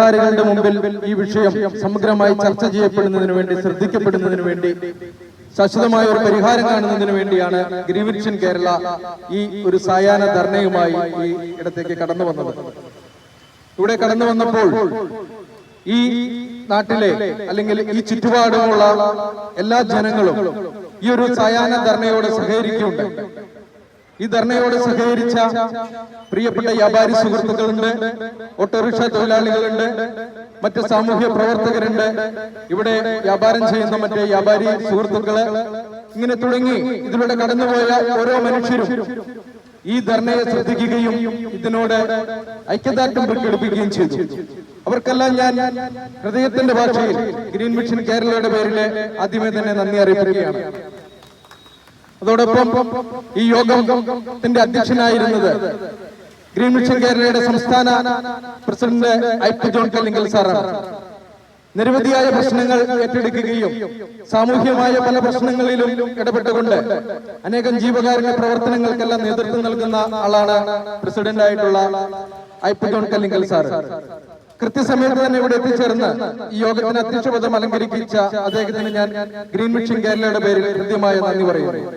ളുടെ മുമ്പിൽ ഈ വിഷയം സമഗ്രമായി ചർച്ച ചെയ്യപ്പെടുന്നതിന് വേണ്ടി, ശ്രദ്ധിക്കപ്പെടുന്നതിന് വേണ്ടി, ശാശ്വതമായ ഒരു പരിഹാരം കാണുന്നതിന് വേണ്ടിയാണ് ഗ്രീൻ വിഷൻ കേരള ഈ ഒരു സായാഹ്ന ധർണയുമായി ഈ ഇടത്തേക്ക് കടന്നു വന്നത്. ഇവിടെ കടന്നു വന്നപ്പോൾ ഈ നാട്ടിലെ അല്ലെങ്കിൽ ഈ ചുറ്റുപാടുമുള്ള എല്ലാ ജനങ്ങളും ഈ ഒരു സായാഹ്ന ധർണയോട് സഹകരിക്കുന്നുണ്ട്. ഈ ധർണയോട് സഹകരിച്ച പ്രിയപ്പെട്ട വ്യാപാരി സുഹൃത്തുക്കളുണ്ട്, ഓട്ടോറിക്ഷ തൊഴിലാളികളുണ്ട്, മറ്റ് സാമൂഹ്യ പ്രവർത്തകരുണ്ട്, ഇവിടെ വ്യാപാരം ചെയ്യുന്ന മറ്റ് വ്യാപാരി സുഹൃത്തുക്കള്, ഇങ്ങനെ തുടങ്ങി ഇതിലൂടെ കടന്നുപോയ ഓരോ മനുഷ്യരും ഈ ധർണയെ ശ്രദ്ധിക്കുകയും ഇതിനോട് ഐക്യദാർഢ്യം പ്രകടിപ്പിക്കുകയും ചെയ്തു. അവർക്കെല്ലാം ഞാൻ ഹൃദയത്തിന്റെ ഭാഷയിൽ ഗ്രീൻ വിഷൻ കേരളയുടെ പേരിൽ ആദ്യമേ തന്നെ നന്ദി അറിയിക്കുകയാണ്. അതോടൊപ്പം ഈ യോഗത്തിന്റെ അധ്യക്ഷനായിരുന്നത് ഗ്രീൻ വിഷൻ കേരളയുടെ സംസ്ഥാന പ്രസിഡന്റ് ഐപ്പ് ജോൺ കല്ലിങ്കൽ സാറാണ്. നിരവധിയായ പ്രശ്നങ്ങൾ ഏറ്റെടുക്കുകയും സാമൂഹ്യമായ പല പ്രശ്നങ്ങളിലും ഇടപെട്ടുകൊണ്ട് അനേകം ജീവകാരുണ്യ പ്രവർത്തനങ്ങൾക്കെല്ലാം നേതൃത്വം നൽകുന്ന ആളാണ് പ്രസിഡന്റായിട്ടുള്ള ഐപ്പ് ജോൺ കല്ലിങ്കൽ സാർ. കൃത്യസമയത്ത് തന്നെ ഇവിടെ എത്തിച്ചേർന്ന് ഈ യോഗത്തിന് അധ്യക്ഷപദം അലങ്കരിച്ച അദ്ദേഹത്തിന് ഞാൻ ഗ്രീൻ വിഷൻ കേരളയുടെ പേരിൽ കൃത്യമായ നന്ദി പറയുന്നു.